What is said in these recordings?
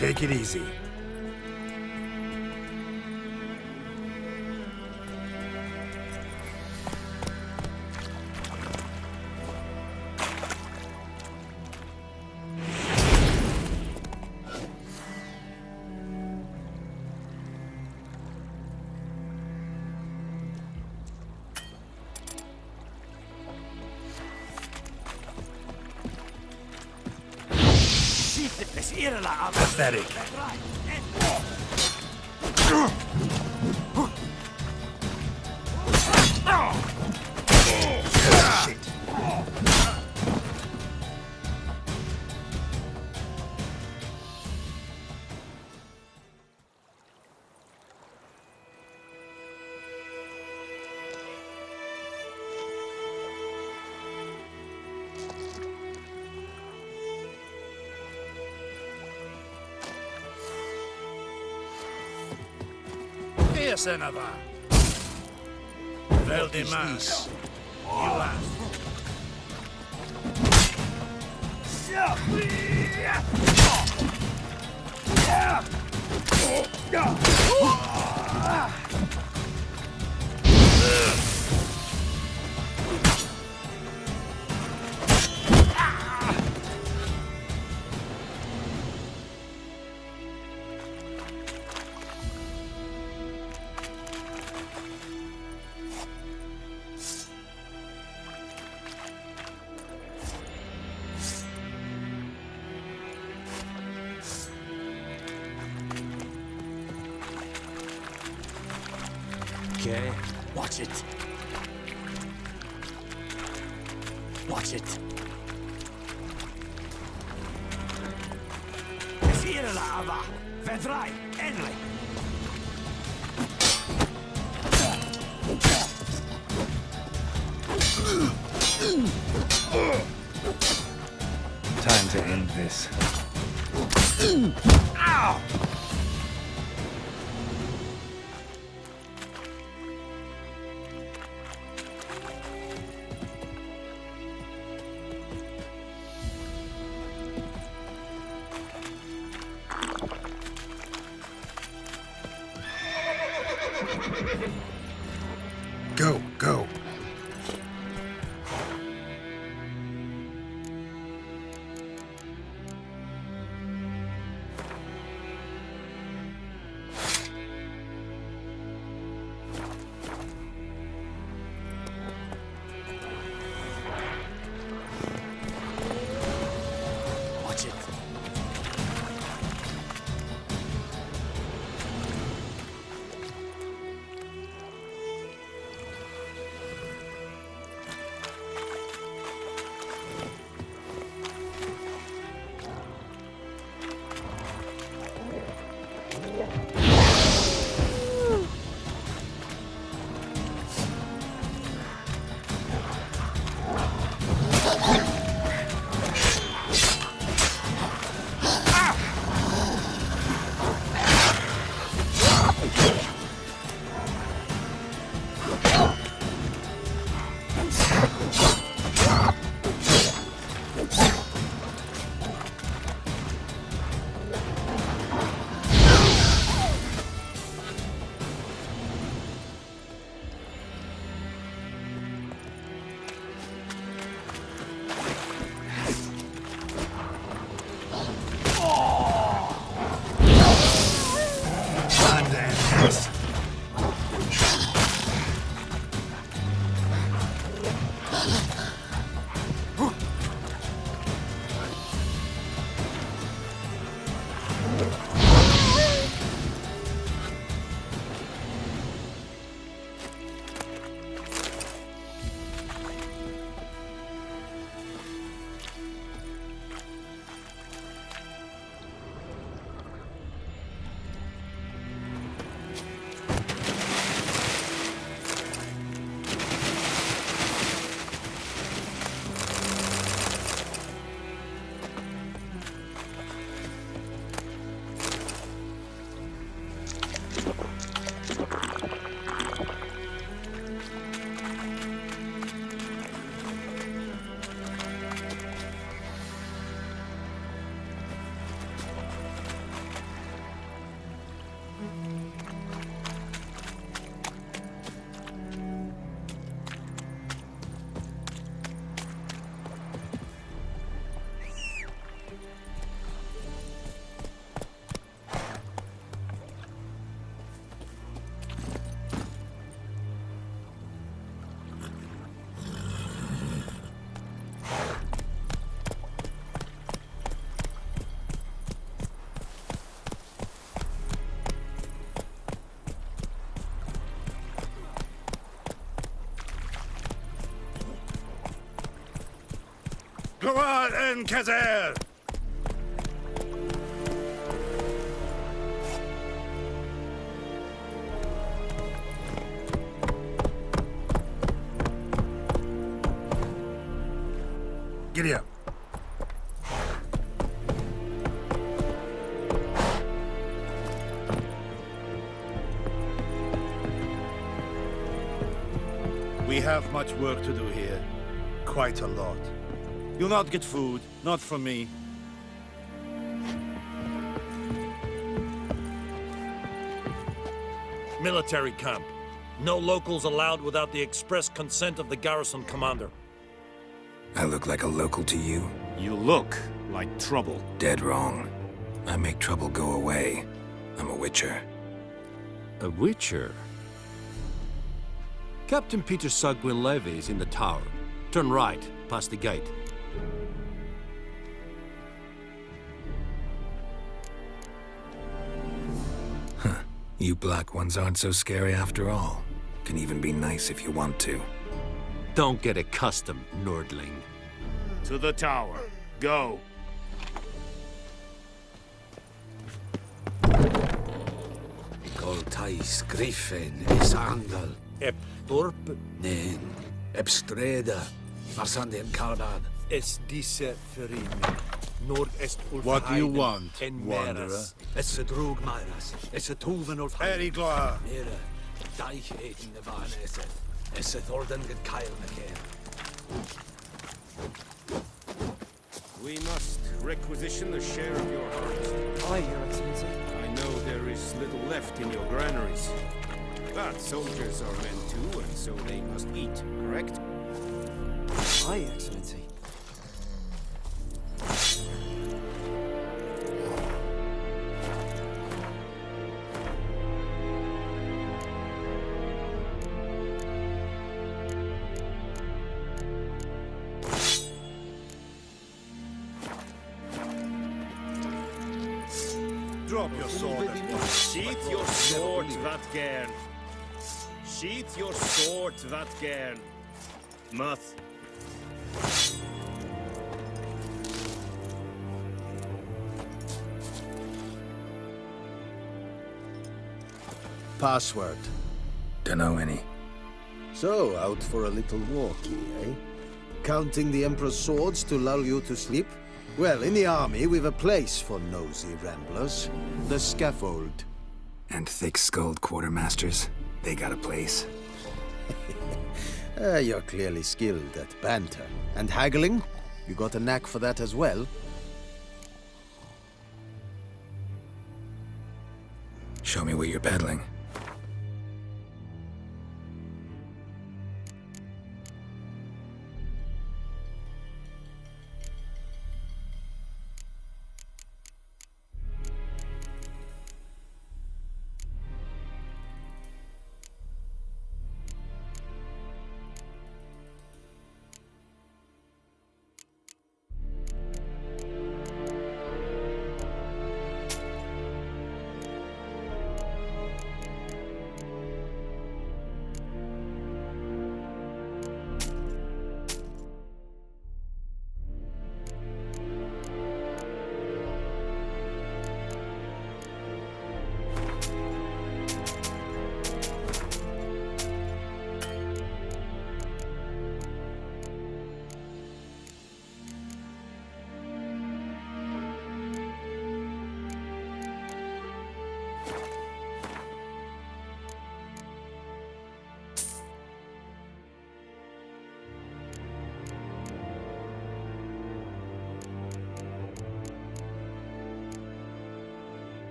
Take it easy. Pathetic. Shit. Senava. Veldimas. You asked. Okay, watch it. Watch it. Sira la ava. Vedrai, Enley. Time to end this. Ow! Go, go. Watch it. Gloire en Kazer! Giddy up. We have much work to do here. Quite a lot. You'll not get food, not from me. Military camp. No locals allowed without the express consent of the garrison commander. I look like a local to you? You look like trouble. Dead wrong. I make trouble go away. I'm a witcher. A witcher? Captain Peter Sugwin Levy is in the tower. Turn right, past the gate. You black ones aren't so scary after all. Can even be nice if you want to. Don't get accustomed, Nordling. To the tower. Go. Coltais Griffin is Angel. Ep Dorp Nen. Ebstreda. Marsandi and Carbad. es disse verimi. Nord-est What do you want, en wanderer? meres. Es a drog Myras. Es a Tuven of Eri Gloire. Mira. Deich eten de Van Eseth. Es a Thordan get Kyle McCain. We must requisition a share of your harvest. Aye, Your Excellency. I know there is little left in your granaries. But soldiers are men too, and so they must eat, correct? Aye, Excellency. Drop your sword at once. Sheath your sword, Vatgern. Sheath your sword, Vatgern. Muth. Password. Dunno any. So, out for a little walkie, eh? Counting the Emperor's swords to lull you to sleep? Well, in the army, we've a place for nosy ramblers. The scaffold. And thick-skulled quartermasters. They got a place. You're clearly skilled at banter. And haggling? You got a knack for that as well? Show me what you're peddling.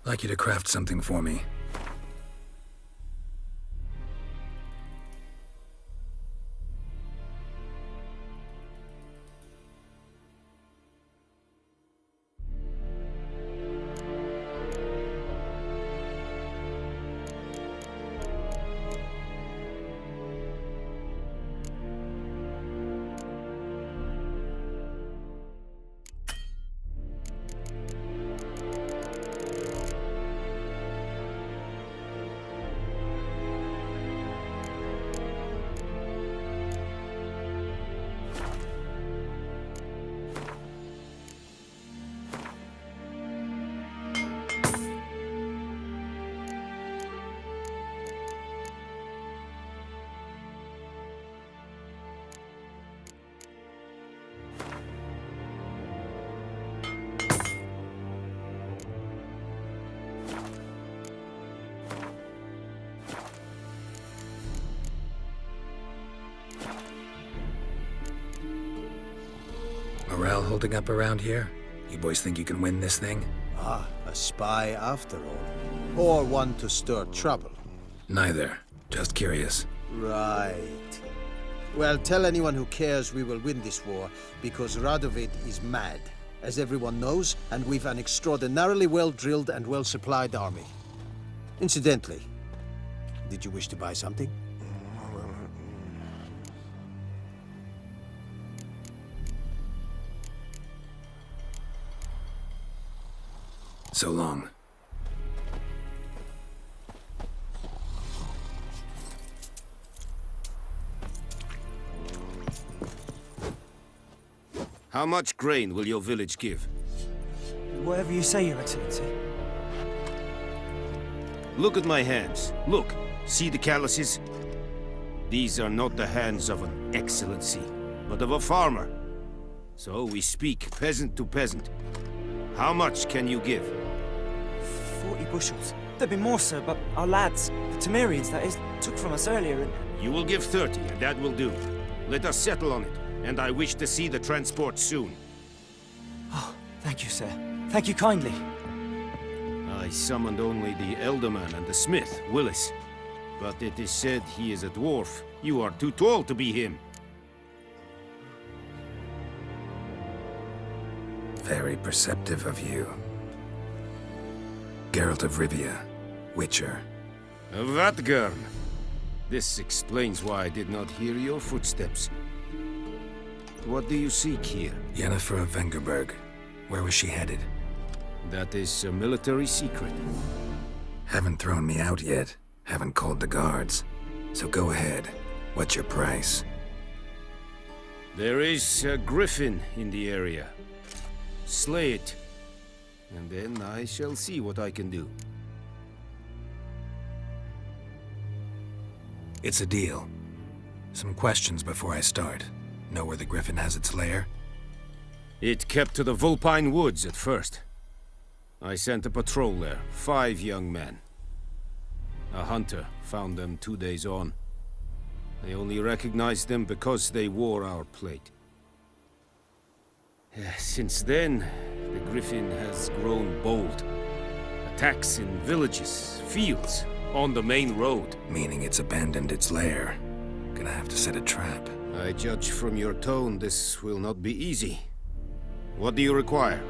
like you to craft something for me. Morale holding up around here? You boys think you can win this thing? Ah, a spy after all. Or one to stir trouble. Neither. Just curious. Right. Well, tell anyone who cares we will win this war, because Radovid is mad, as everyone knows, and we've an extraordinarily well-drilled and well-supplied army. Incidentally, did you wish to buy something? So long. How much grain will your village give? Whatever you say, Your Excellency. Look at my hands. Look. See the calluses? These are not the hands of an excellency, but of a farmer. So we speak peasant to peasant. How much can you give? 40 bushels. There'd be more, sir, but our lads, the Temerians, that is, took from us earlier and... You will give 30, and that will do. Let us settle on it, and I wish to see the transport soon. Oh, thank you, sir. Thank you kindly. I summoned only the Elderman and the smith, Willis. But it is said he is a dwarf. You are too tall to be him. Very perceptive of you. Geralt of Rivia, Witcher. Vatgern! This explains why I did not hear your footsteps. What do you seek here? Yennefer of Vengerberg. Where was she headed? That is a military secret. Haven't thrown me out yet. Haven't called the guards. So go ahead. What's your price? There is a griffin in the area. Slay it. And then I shall see what I can do. It's a deal. Some questions before I start. Know where the griffin has its lair? It kept to the Vulpine Woods at first. I sent a patrol there, 5 young men. A hunter found them 2 days on. I only recognized them because they wore our plate. Since then, the griffin has grown bold. Attacks in villages, fields, on the main road. Meaning it's abandoned its lair. Gonna have to set a trap. I judge from your tone this will not be easy. What do you require?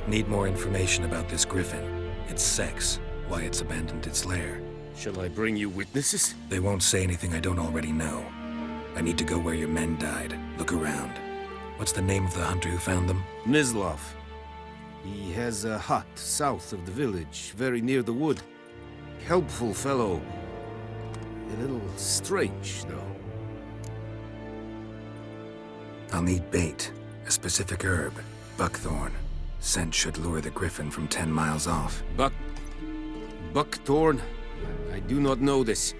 Need more information about this griffin. Its sex, why it's abandoned its lair. Shall I bring you witnesses? They won't say anything I don't already know. I need to go where your men died. Look around. What's the name of the hunter who found them? Mislav. He has a hut south of the village, very near the wood. Helpful fellow. A little strange, though. I'll need bait. A specific herb. Buckthorn. Scent should lure the griffin from 10 miles off. Buckthorn? I do not know this.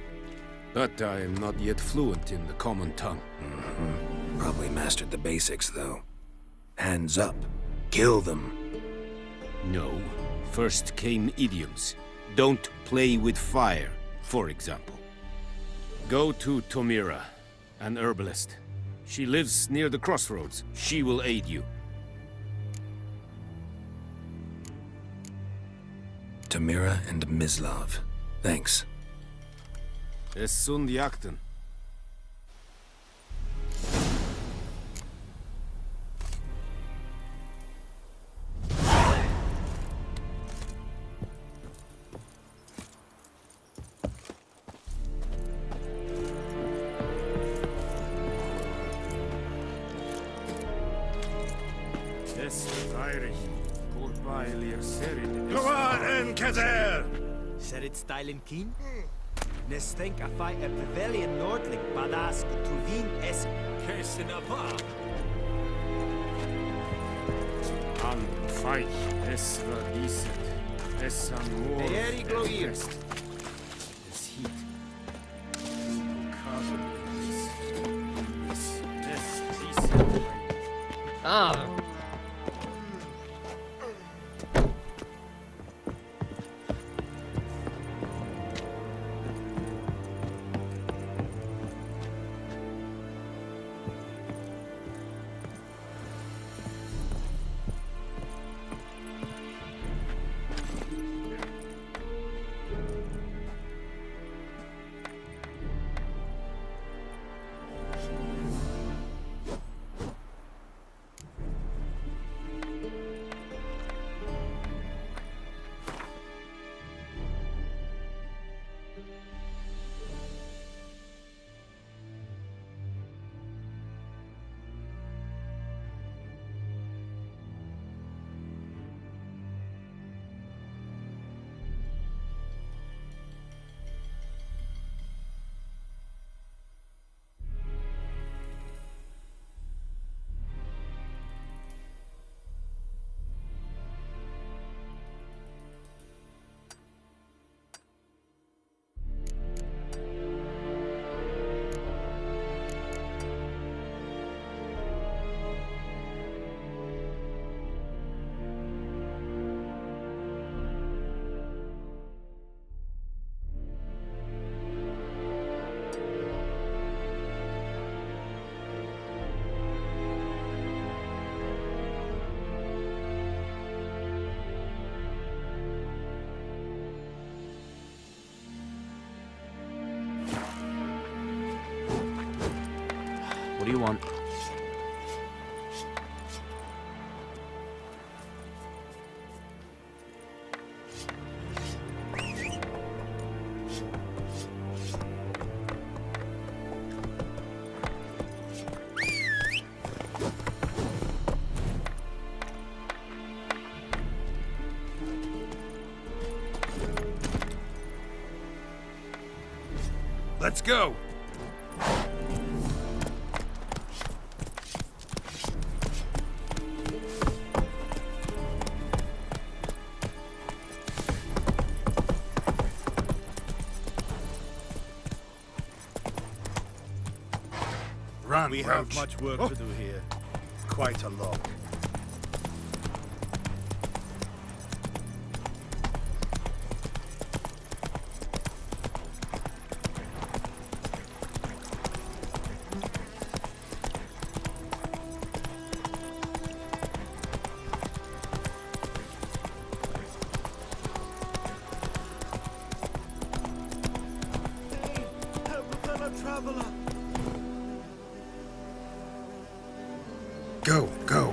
But I am not yet fluent in the common tongue. Probably mastered the basics, though. Hands up. Kill them. No. First came idioms. Don't play with fire, for example. Go to Tomira, an herbalist. She lives near the crossroads. She will aid you. Tamira and Mislav. Thanks. Es sunt jakten. Come on, Enkezer! Serid Stylen Keen? Nestenk a fight a Pavilion Nordling, Badass, Tuvin Essen. An feich es verdiset. Es an mor. Eri gloir. Es hit. Cover this. This Ah. What do you want? Let's go! Run, We have much work to do here. Quite a lot. Go, go.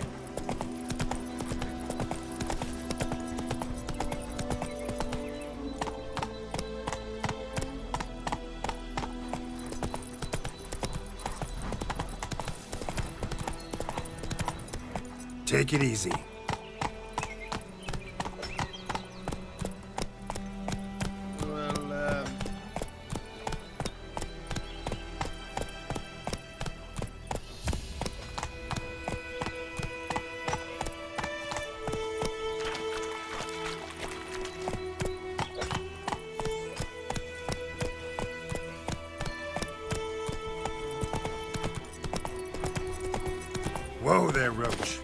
Take it easy. Well, Whoa there, Roach.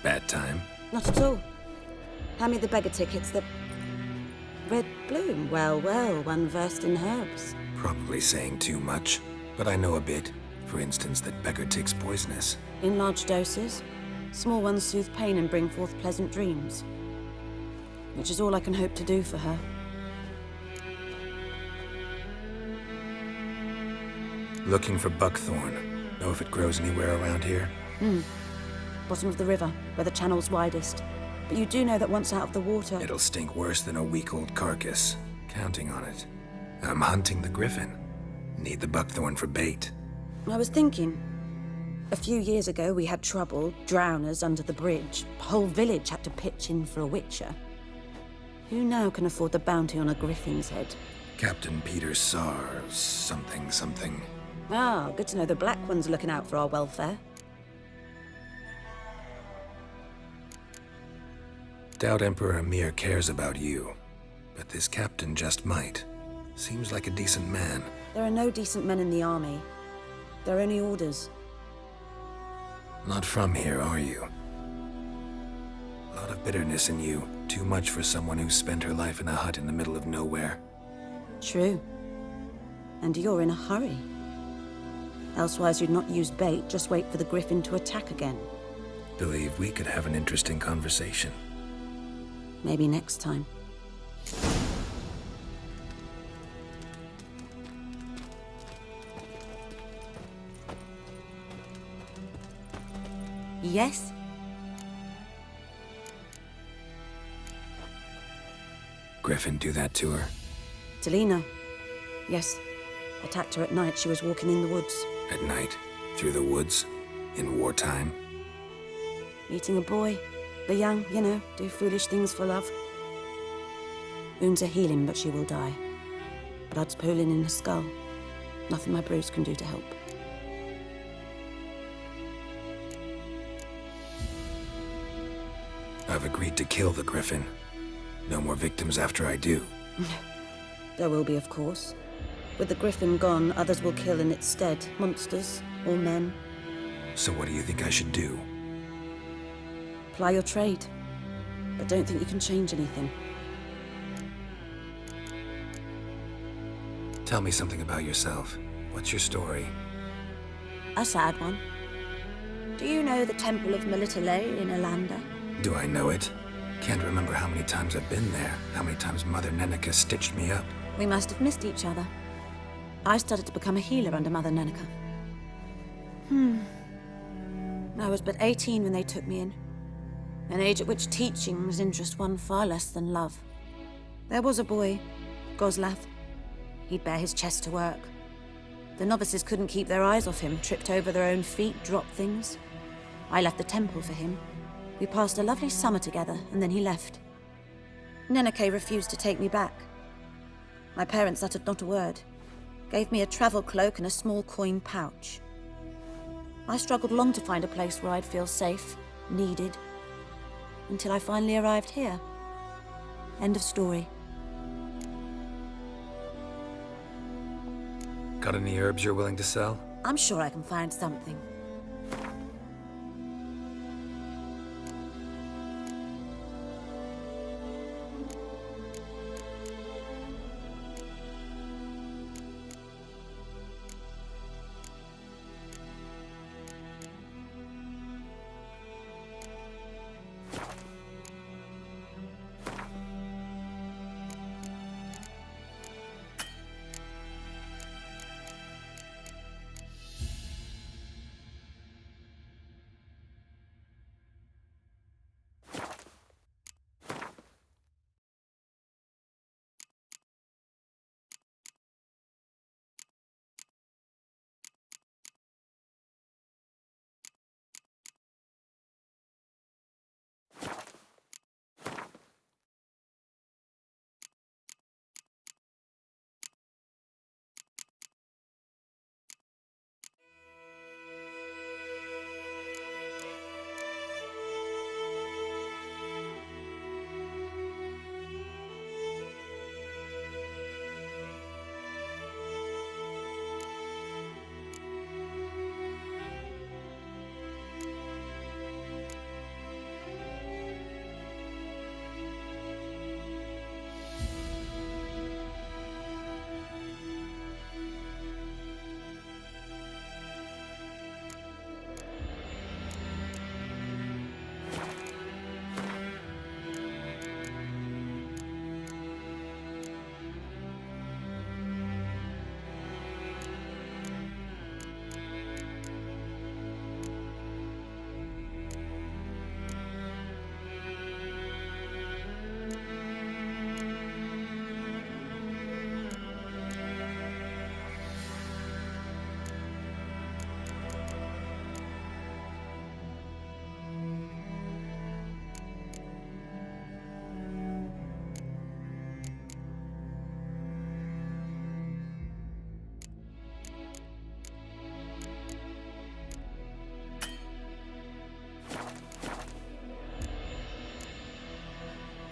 Bad that time. Not at all. Hand me the beggar tickets, the... Red bloom. Well, well, one versed in herbs. Probably saying too much, but I know a bit. For instance, that beggar tick's poisonous. In large doses. Small ones soothe pain and bring forth pleasant dreams. Which is all I can hope to do for her. Looking for buckthorn. Know if it grows anywhere around here? Bottom of the river, where the channel's widest. But you do know that once out of the water... It'll stink worse than a week-old carcass. Counting on it. I'm hunting the griffin. Need the buckthorn for bait. I was thinking... A few years ago, we had trouble, drowners under the bridge. The whole village had to pitch in for a witcher. Who now can afford the bounty on a griffin's head? Captain Peter Sars, something. Ah, good to know the Black One's looking out for our welfare. Doubt Emperor Emir cares about you, but this captain just might. Seems like a decent man. There are no decent men in the army. There are only orders. Not from here, are you? A lot of bitterness in you. Too much for someone who spent her life in a hut in the middle of nowhere. True. And you're in a hurry. Elsewise you'd not use bait, just wait for the griffin to attack again. Believe we could have an interesting conversation. Maybe next time. Yes? Griffin do that to her? Delina. Yes. Attacked her at night. She was walking in the woods. At night? Through the woods? In wartime? Meeting a boy. The young, you know, do foolish things for love. Wounds are healing, but she will die. Blood's pooling in her skull. Nothing my bruise can do to help. I've agreed to kill the griffin. No more victims after I do. There will be, of course. With the griffin gone, others will kill in its stead. Monsters, or men. So what do you think I should do? Ply your trade. But don't think you can change anything. Tell me something about yourself. What's your story? A sad one. Do you know the Temple of Melitele in Alanda? Do I know it? Can't remember how many times I've been there, how many times Mother Neneka stitched me up. We must have missed each other. I started to become a healer under Mother Neneka. I was but 18 when they took me in. An age at which teachings interest one far less than love. There was a boy, Goslav. He'd bare his chest to work. The novices couldn't keep their eyes off him, tripped over their own feet, dropped things. I left the temple for him. We passed a lovely summer together, and then he left. Neneke refused to take me back. My parents uttered not a word. Gave me a travel cloak and a small coin pouch. I struggled long to find a place where I'd feel safe, needed, until I finally arrived here. End of story. Got any herbs you're willing to sell? I'm sure I can find something.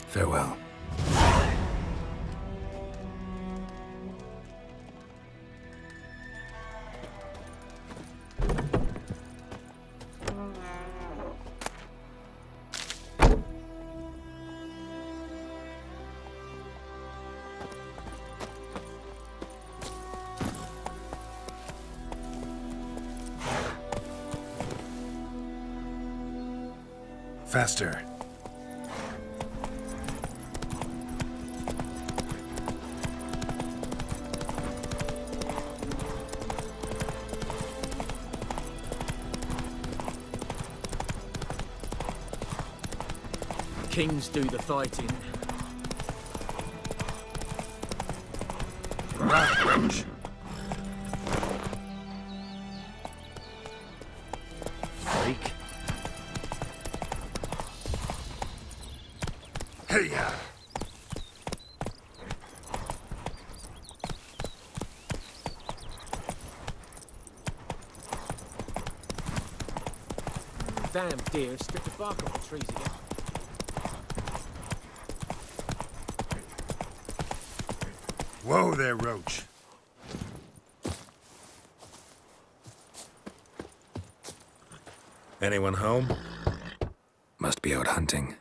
Farewell. Faster. Kings do the fighting. Roach. Freak. Hey-ya! Damn deer stripped the bark off the trees again. Whoa there, Roach. Anyone home? Must be out hunting.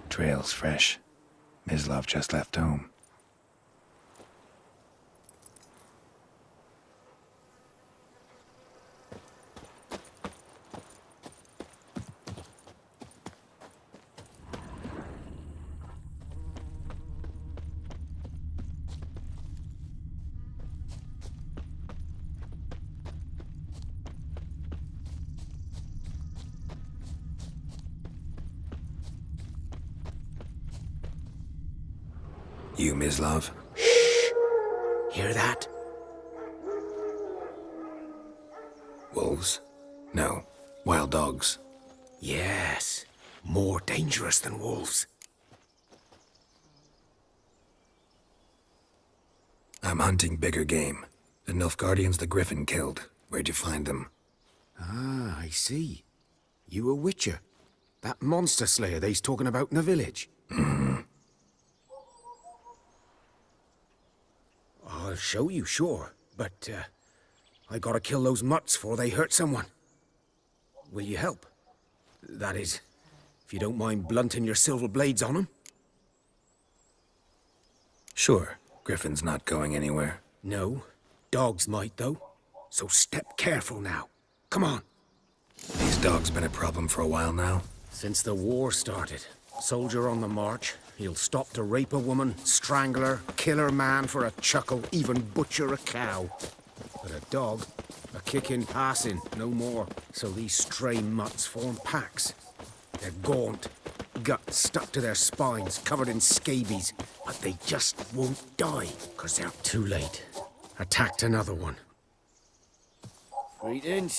Trail's fresh. Mislav just left home. You, Mislav? Hear that? Wolves? No. Wild dogs. Yes. More dangerous than wolves. I'm hunting bigger game. The Nilfgaardians the Griffin killed. Where'd you find them? Ah, I see. You a witcher. That monster slayer they's talking about in the village. I'll show you, sure. But, I gotta kill those mutts before they hurt someone. Will you help? That is, if you don't mind blunting your silver blades on them. Sure. Griffin's not going anywhere. No. Dogs might, though. So step careful now. Come on. These dogs been a problem for a while now? Since the war started. Soldier on the march. He'll stop to rape a woman, strangle her, kill her man for a chuckle, even butcher a cow. But a dog, a kick in passing, no more. So these stray mutts form packs. They're gaunt, guts stuck to their spines, covered in scabies. But they just won't die, 'cause they're too late. Attacked another one. Greetings.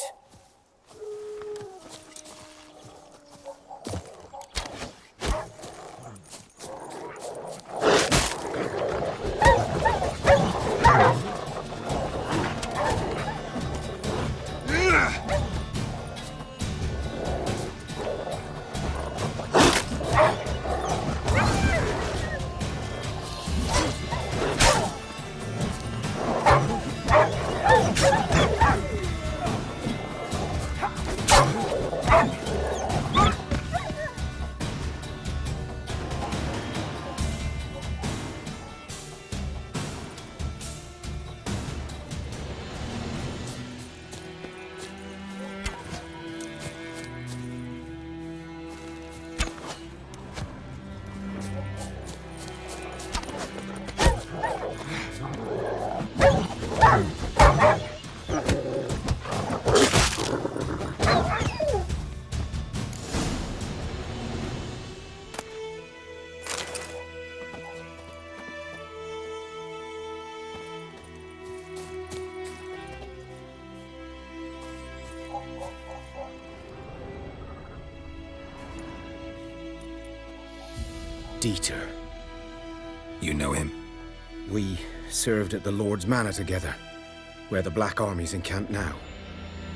Dieter. You know him? We served at the Lord's Manor together, where the Black Army's encamped now.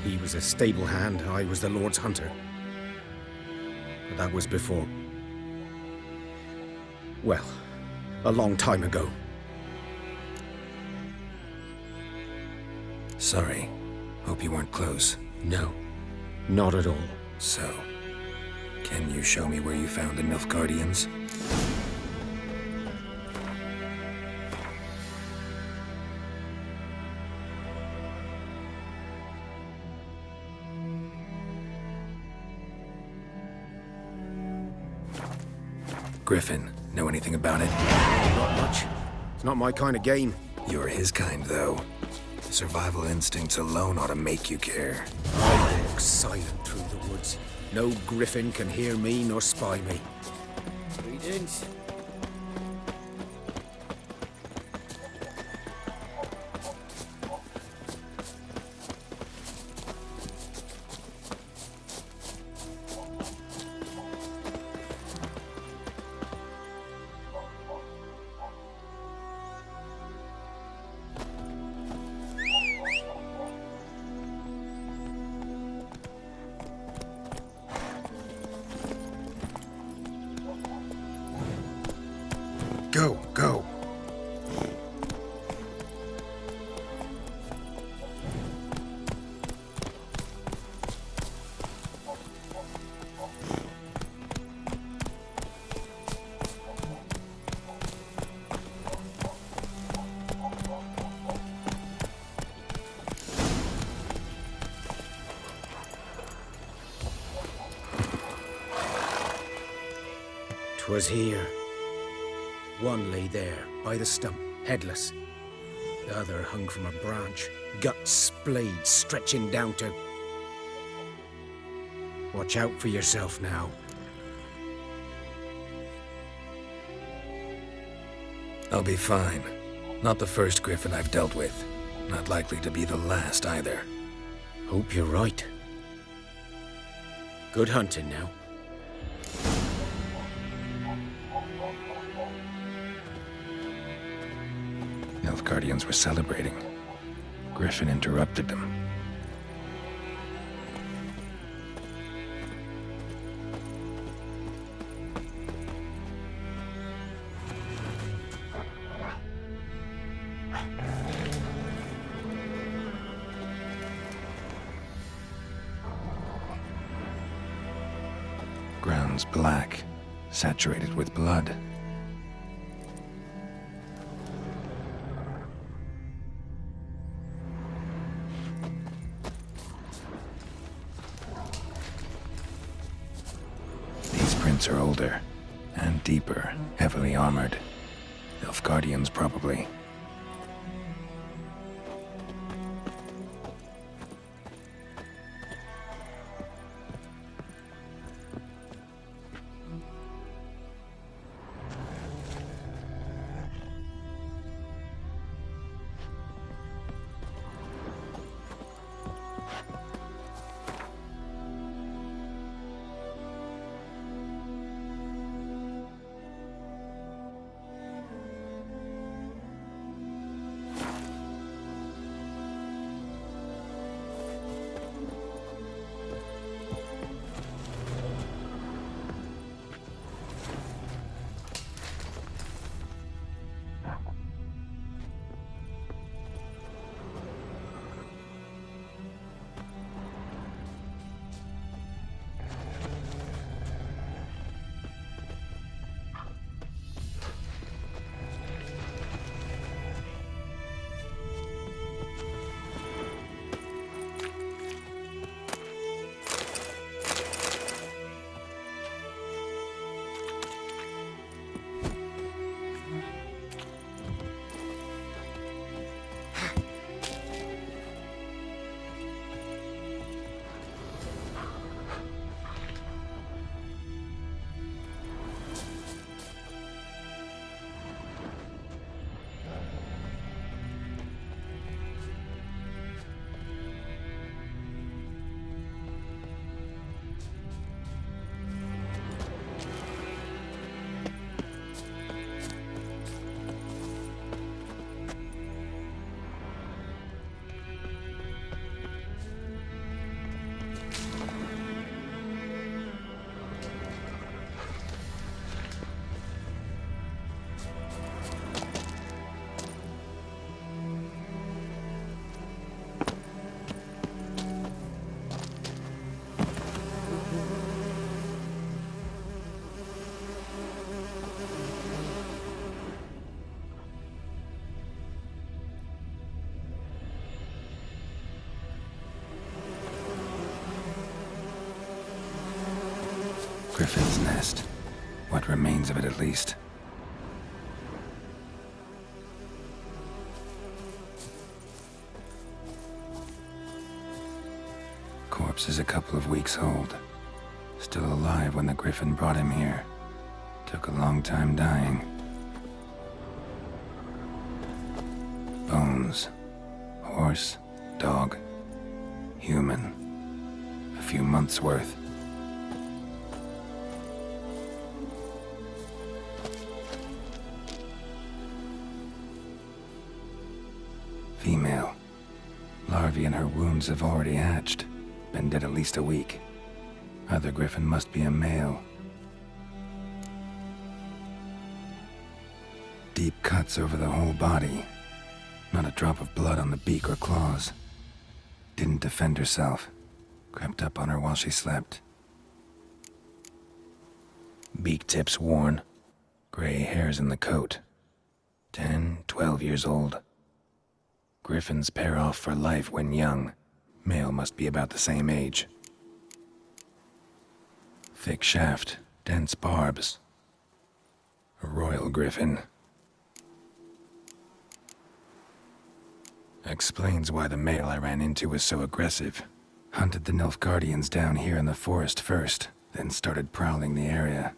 He was a stable hand, I was the Lord's hunter. But that was before... well, a long time ago. Sorry. Hope you weren't close. No, not at all. So, can you show me where you found the Nilfgaardians? Griffin, know anything about it? Not much. It's not my kind of game. You're his kind, though. Survival instincts alone ought to make you care. I walk silent through the woods. No griffin can hear me nor spy me. Greetings. 'Twas here. One lay there, by the stump, headless. The other hung from a branch, guts splayed, stretching down to... Watch out for yourself now. I'll be fine. Not the first griffin I've dealt with. Not likely to be the last, either. Hope you're right. Good hunting now. Nilfgaardians were celebrating. Griffin interrupted them. Ground's black, saturated with blood. These prints are older and deeper, heavily armored. Nilfgaardians, probably. Griffin's nest. What remains of it, at least. Corpse is a couple of weeks old. Still alive when the Griffin brought him here. Took a long time dying. Bones. Horse, dog, human. A few months' worth. Female. Larvae in her wounds have already hatched. Been dead at least a week. Other Griffin must be a male. Deep cuts over the whole body. Not a drop of blood on the beak or claws. Didn't defend herself. Crept up on her while she slept. Beak tips worn. Gray hairs in the coat. 10, 12 years old. Griffins pair off for life when young. Male must be about the same age. Thick shaft, dense barbs. A royal griffin. Explains why the male I ran into was so aggressive. Hunted the Nilfgaardians down here in the forest first, then started prowling the area.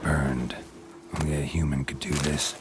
Burned. Only a human could do this.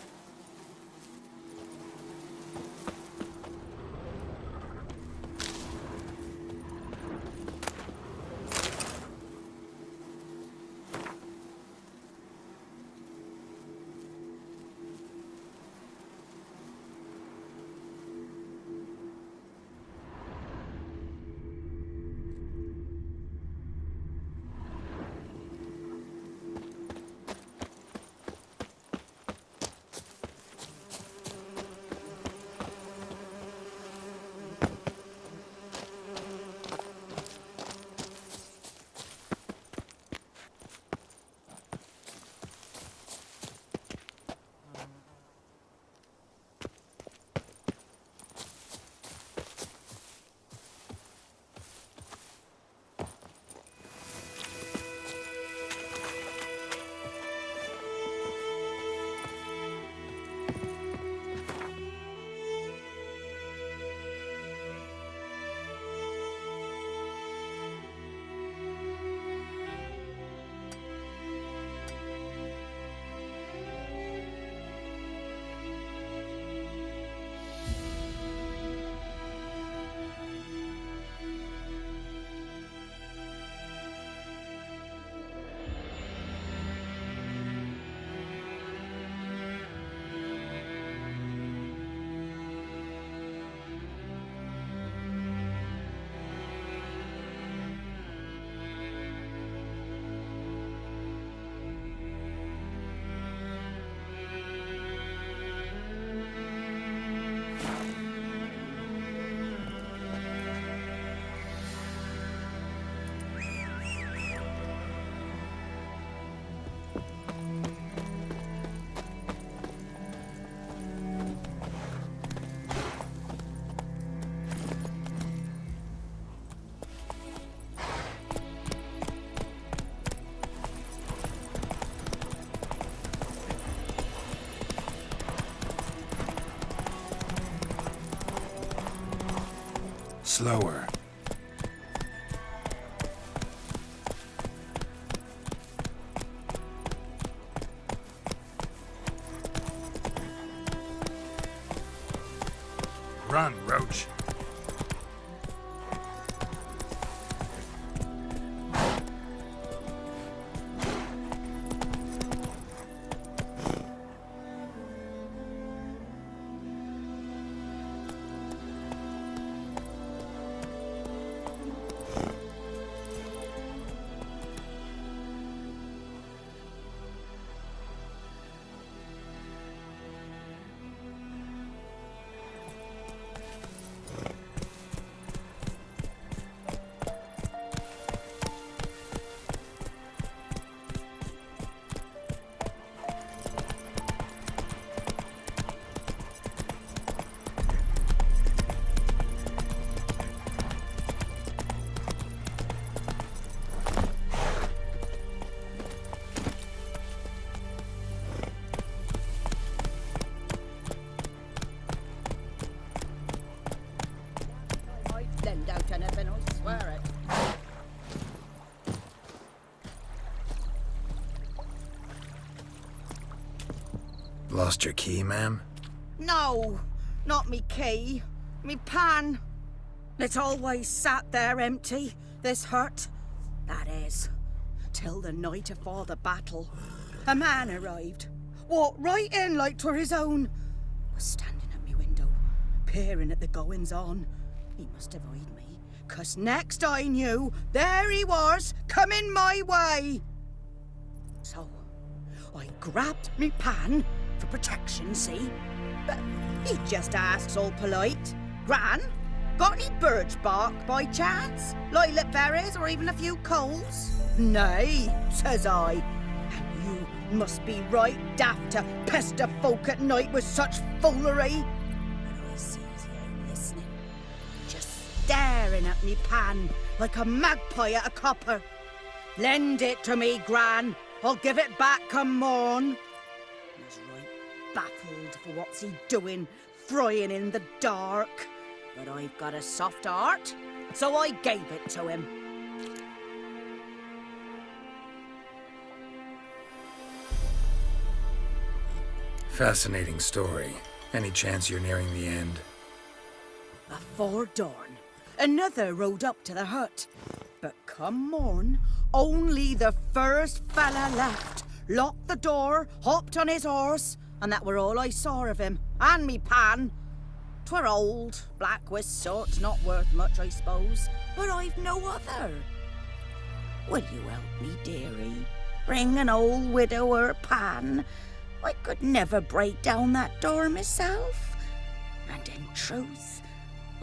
Slower. Run, Roach. Lost your key, ma'am? No, not me key. Me pan. It's always sat there empty, this hut. That is, till the night afore the battle. A man arrived, walked right in like 'twere his own. Was standing at me window, peering at the goings-on. He must have eyed me, 'cause next I knew, there he was, coming my way. So, I grabbed me pan, for protection, see? But he just asks all polite, Gran, got any birch bark by chance? Lilac berries or even a few coals? Nay, says I. And you must be right daft to pester folk at night with such foolery. But I sees he ain't listening. Just staring at me pan like a magpie at a copper. Lend it to me, Gran. I'll give it back come morn. I was right baffled for what's he doing, frying in the dark. But I've got a soft heart, so I gave it to him. Fascinating story. Any chance you're nearing the end? Before dawn, another rode up to the hut. But come morn, only the first fella left. Locked the door, hopped on his horse, and that were all I saw of him. And me pan. 'Twere old, black with soot, not worth much, I suppose. But I've no other. Will you help me, dearie? Bring an old widower pan. I could never break down that door myself. And in truth,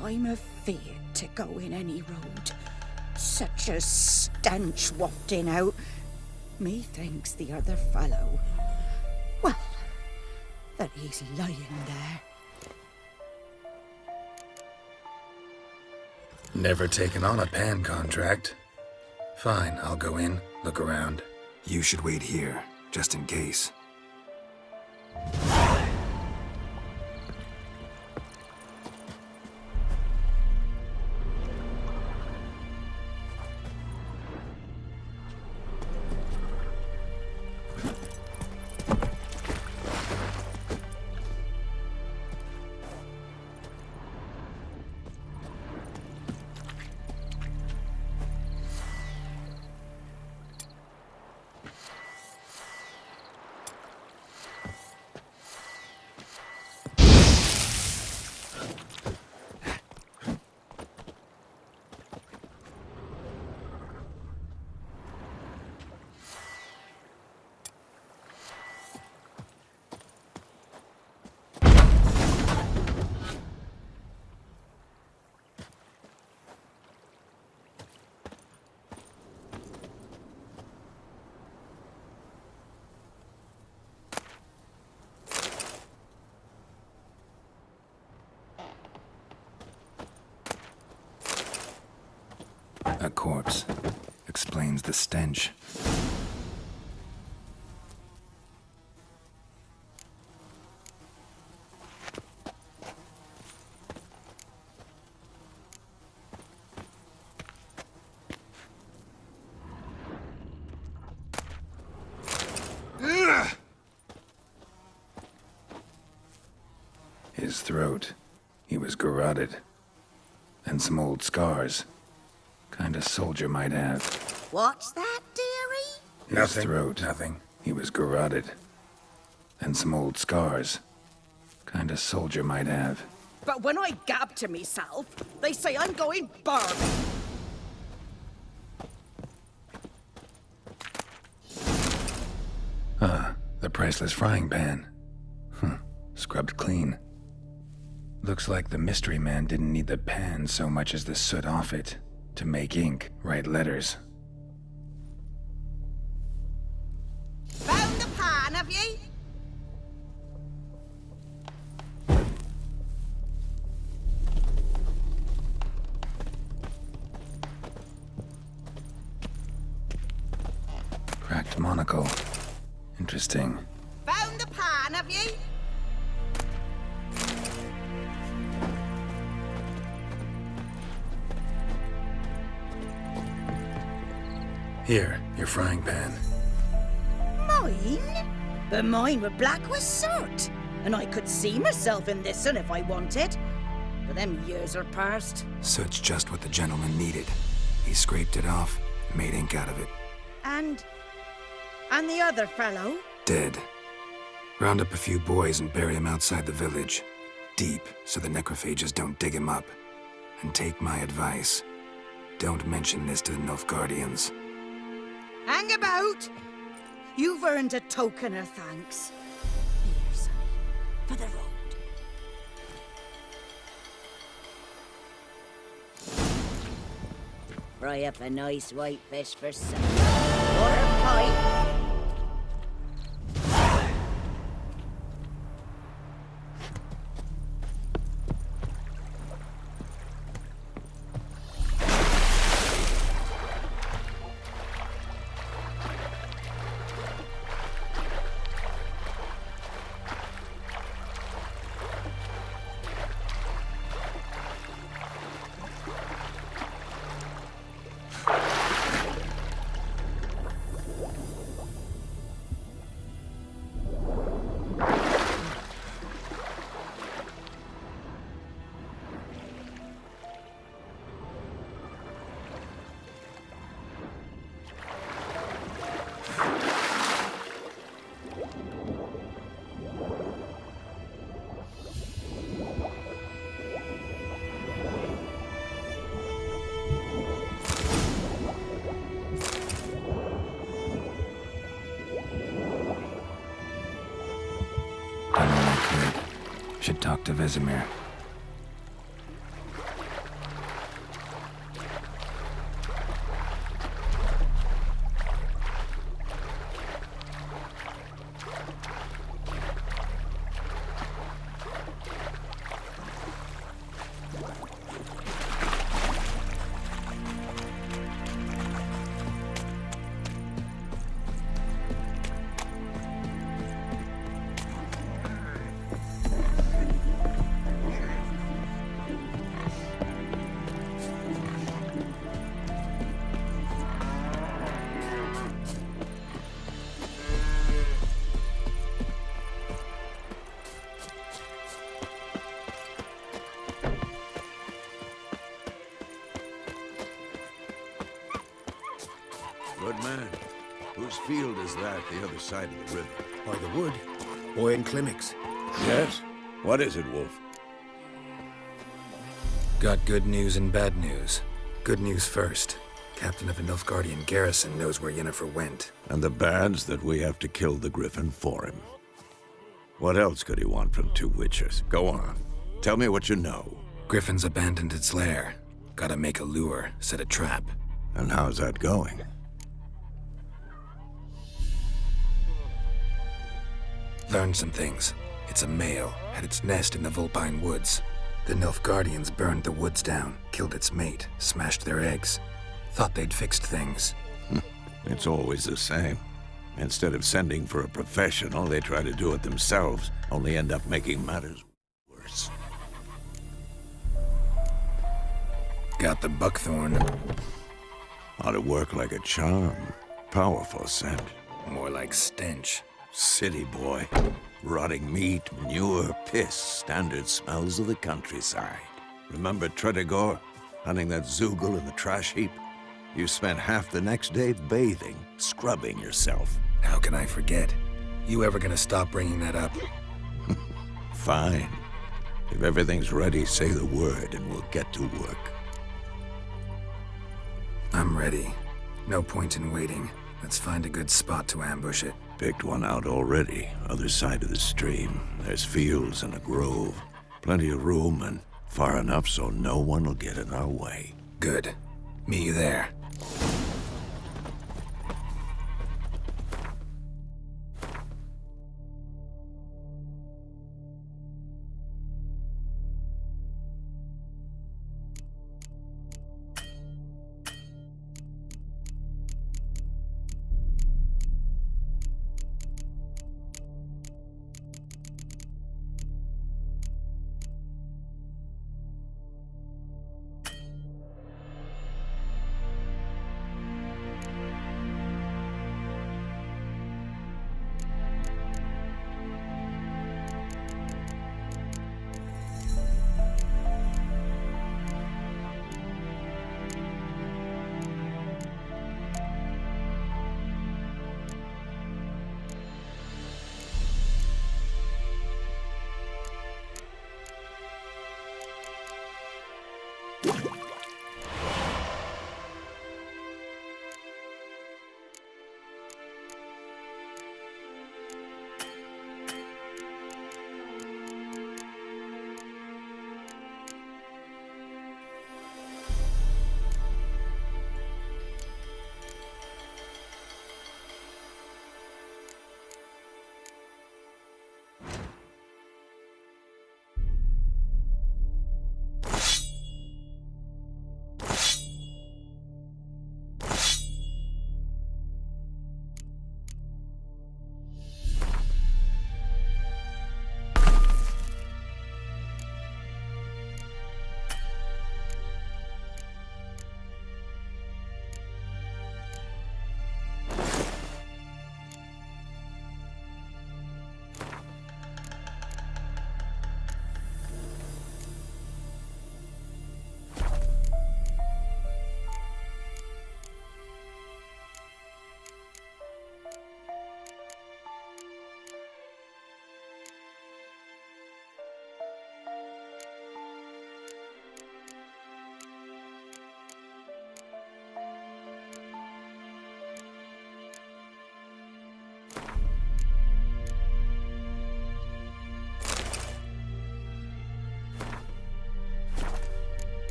I'm afeard to go in any road. Such a stench wafting out. Methinks the other fellow, well, that he's lying there. Never taken on a pan contract. Fine, I'll go in, look around. You should wait here, just in case. A corpse. Explains the stench. His throat. He was garroted. And some old scars. Kind of soldier might have. What's that, dearie? His throat. Nothing. He was garroted. And some old scars. Kind of soldier might have. But when I gab to myself, they say I'm going barb. Ah, the priceless frying pan. Scrubbed clean. Looks like the mystery man didn't need the pan so much as the soot off it. To make ink, write letters. Found the pan, have ye? Cracked monocle. Interesting. Found the pan, have ye? Here, your frying pan. Mine? But mine were black with soot, and I could see myself in this one if I wanted. But them years are past. Soot's just what the gentleman needed. He scraped it off, made ink out of it. And the other fellow? Dead. Round up a few boys and bury him outside the village. Deep, so the necrophages don't dig him up. And take my advice. Don't mention this to the Nilfgaardians. Hang about! You've earned a token of thanks. Here, sonny, for the road. Fry up a nice white fish for supper. Or a pie. Should talk to Vesemir. Good man. Whose field is that the other side of the river? By the wood. Boy in Climmix. Yes? What is it, Wolf? Got good news and bad news. Good news first. Captain of a Nilfgaardian garrison knows where Yennefer went. And the bad's that we have to kill the Griffin for him. What else could he want from two witchers? Go on. Tell me what you know. Griffin's abandoned its lair. Gotta make a lure, set a trap. And how's that going? Learned some things. It's a male, had its nest in the Vulpine Woods. The Nilfgaardians burned the woods down, killed its mate, smashed their eggs. Thought they'd fixed things. It's always the same. Instead of sending for a professional, they try to do it themselves, only end up making matters worse. Got the buckthorn. Ought to work like a charm. Powerful scent. More like stench. City boy. Rotting meat, manure, piss, standard smells of the countryside. Remember Tredegor? Hunting that Zoogle in the trash heap? You spent half the next day bathing, scrubbing yourself. How can I forget? You ever gonna stop bringing that up? Fine. If everything's ready, say the word and we'll get to work. I'm ready. No point in waiting. Let's find a good spot to ambush it. Picked one out already, other side of the stream. There's fields and a grove. Plenty of room and far enough so no one will get in our way. Good. Meet you there.